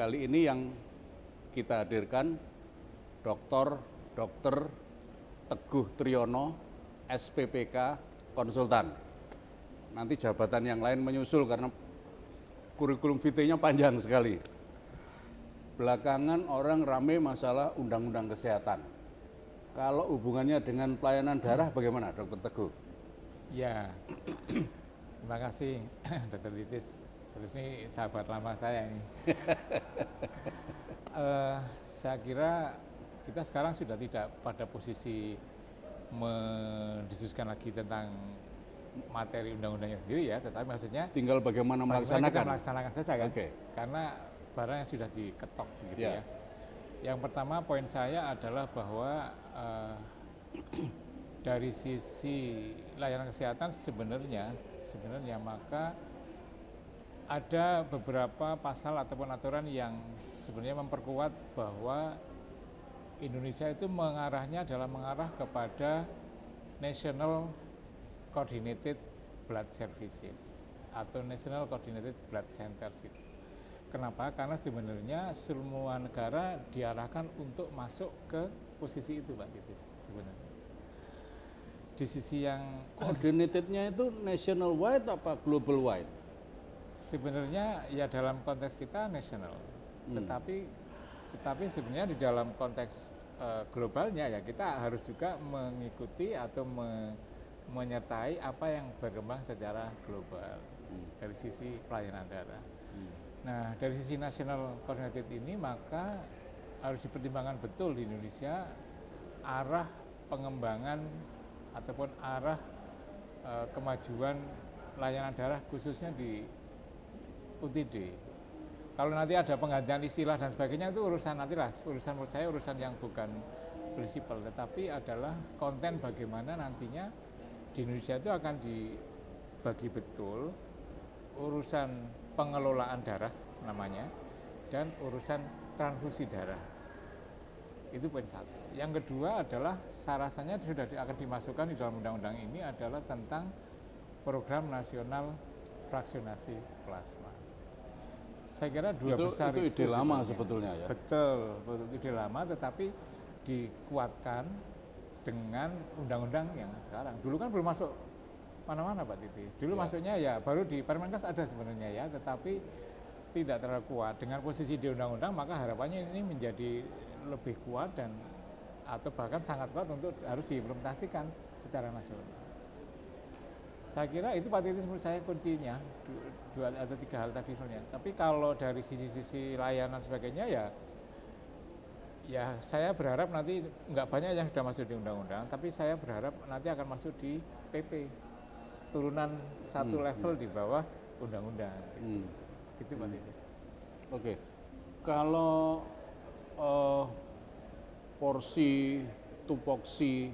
kali ini yang kita hadirkan Dr. Teguh Triyono, SPPK Konsultan. Nanti jabatan yang lain menyusul karena kurikulum vitae-nya panjang sekali. Belakangan orang rame masalah undang-undang kesehatan. Kalau hubungannya dengan pelayanan darah bagaimana, Dr. Teguh? Ya, terima kasih Dr. Titis. Terus ini sahabat lama saya ini. Saya kira kita sekarang sudah tidak pada posisi mendiskusikan lagi tentang materi undang-undangnya sendiri ya, tetapi maksudnya tinggal bagaimana melaksanakan. Kita melaksanakan saja kan, karena barang yang sudah diketok gitu ya. Yang pertama poin saya adalah bahwa dari sisi layanan kesehatan sebenarnya maka ada beberapa pasal ataupun aturan yang sebenarnya memperkuat bahwa Indonesia itu mengarahnya adalah mengarah kepada National Coordinated Blood Services atau National Coordinated Blood Centers gitu. Kenapa? Karena sebenarnya semua negara diarahkan untuk masuk ke posisi itu, Pak Titis, sebenarnya. Di sisi yang coordinatednya itu national wide apa global wide? Sebenarnya ya dalam konteks kita nasional, tetapi sebenarnya di dalam konteks globalnya ya kita harus juga mengikuti atau menyertai apa yang berkembang secara global dari sisi pelayanan darah. Nah, dari sisi national coordinated ini maka harus dipertimbangkan betul di Indonesia arah pengembangan ataupun arah kemajuan layanan darah khususnya di UTD. Kalau nanti ada penggantian istilah dan sebagainya itu urusan nantilah, urusan menurut saya urusan yang bukan prinsipal, tetapi adalah konten bagaimana nantinya di Indonesia itu akan dibagi betul urusan pengelolaan darah namanya dan urusan transfusi darah. Itu poin satu. Yang kedua adalah rasanya sudah akan dimasukkan di dalam undang-undang ini adalah tentang program nasional fraksionasi plasma. Saya kira dua besar itu ide lama sebetulnya ya. Betul, ide lama tetapi dikuatkan dengan undang-undang yang sekarang. Dulu kan belum masuk mana-mana Pak Titis. Dulu masuknya ya baru di Permenkes ada sebenarnya ya, tetapi tidak terlalu kuat. Dengan posisi di undang-undang maka harapannya ini menjadi lebih kuat dan atau bahkan sangat kuat untuk harus diimplementasikan secara nasional. Saya kira itu Pak Titis menurut saya kuncinya, dua atau tiga hal tadi sebenarnya. Tapi kalau dari sisi layanan sebagainya ya saya berharap nanti nggak banyak yang sudah masuk di undang-undang, tapi saya berharap nanti akan masuk di PP, turunan satu level di bawah undang-undang. Gitu Pak Titis. Oke, kalau porsi tupoksi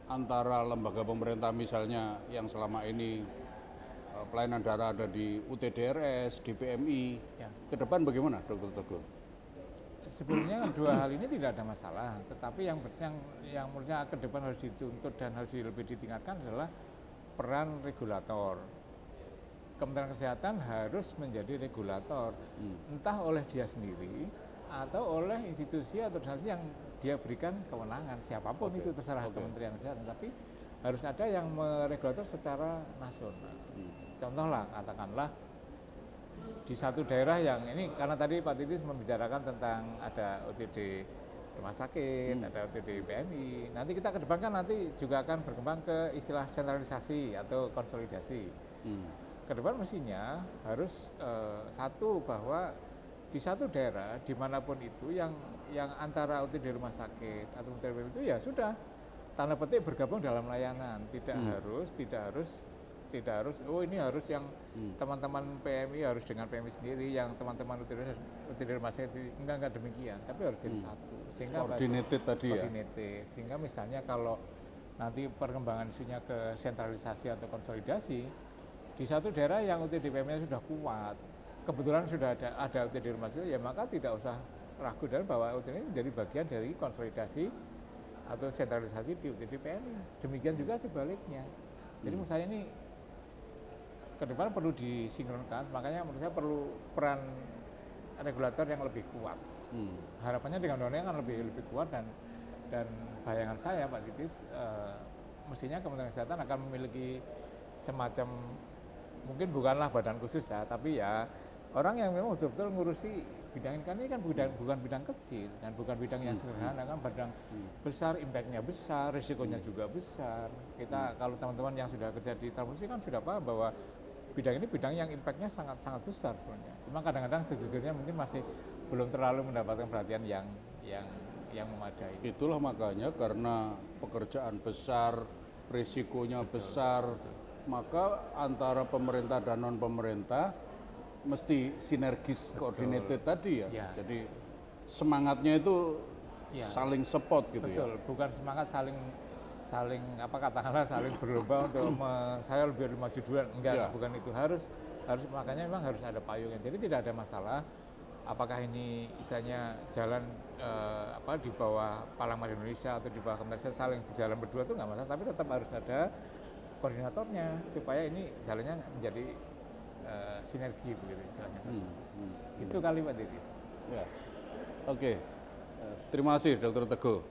antara lembaga pemerintah misalnya yang selama ini pelayanan darah ada di UTDRS, di PMI, ke depan bagaimana Dr. Teguh? Sebenarnya dua hal ini tidak ada masalah, tetapi yang menurut saya ke depan harus dituntut dan harus lebih ditingkatkan adalah peran regulator. Kementerian Kesehatan harus menjadi regulator, entah oleh dia sendiri atau oleh institusi atau organisasi yang dia berikan kewenangan, siapapun itu terserah Kementerian Kesehatan, tapi harus ada yang meregulator secara nasional. Contohlah, katakanlah di satu daerah yang ini, karena tadi Pak Titis membicarakan tentang ada OTD rumah sakit, ada OTD PMI, nanti kita ke depan kan nanti juga akan berkembang ke istilah sentralisasi atau konsolidasi. Ke depan mestinya harus satu bahwa di satu daerah dimanapun itu yang antara OTD rumah sakit atau OTD PMI itu ya sudah tanda petik bergabung dalam layanan, tidak harus oh ini harus yang teman-teman PMI harus dengan PMI sendiri, yang teman-teman OTD rumah sakit enggak demikian, tapi harus jadi satu sehingga coordinated tadi ya. Sehingga misalnya kalau nanti perkembangan isunya ke sentralisasi atau konsolidasi di satu daerah yang OTD PMI sudah kuat, kebetulan sudah ada OTD rumah sakit, ya maka tidak usah ragu dan bahwa OTD ini menjadi bagian dari konsolidasi atau sentralisasi di UTD PMI. Demikian juga sebaliknya. Jadi menurut saya ini ke depan perlu disinkronkan, makanya menurut saya perlu peran regulator yang lebih kuat. Harapannya dengan undang-undang kan lebih kuat, dan bayangan saya Pak Titis, mestinya Kementerian Kesehatan akan memiliki semacam, mungkin bukanlah badan khusus ya, tapi ya orang yang memang betul-betul ngurusi bidang ini kan bukan bidang kecil dan bukan bidang yang sederhana, kan bidang besar, impact-nya besar, risikonya juga besar. Kita kalau teman-teman yang sudah kerja di transfusi kan sudah paham bahwa bidang ini bidang yang impact-nya sangat besar sebenarnya. Cuma kadang-kadang sejujurnya mungkin masih belum terlalu mendapatkan perhatian yang memadai. Itulah makanya karena pekerjaan besar, risikonya besar, maka antara pemerintah dan non pemerintah mesti sinergis, coordinated tadi ya. Jadi semangatnya itu saling support gitu. Betul, bukan semangat saling apa katakanlah saling berlomba untuk saya lebih maju duluan, enggak, bukan itu. Harus makanya memang harus ada payungnya. Jadi tidak ada masalah apakah ini istilahnya jalan di bawah Palang Merah Indonesia atau di bawah Kementerian saling berjalan berdua itu nggak masalah, tapi tetap harus ada koordinatornya supaya ini jalannya menjadi sinergi begitu istilahnya. Itu kali Pak Didi. Ya. Oke. Terima kasih Dr. Teguh.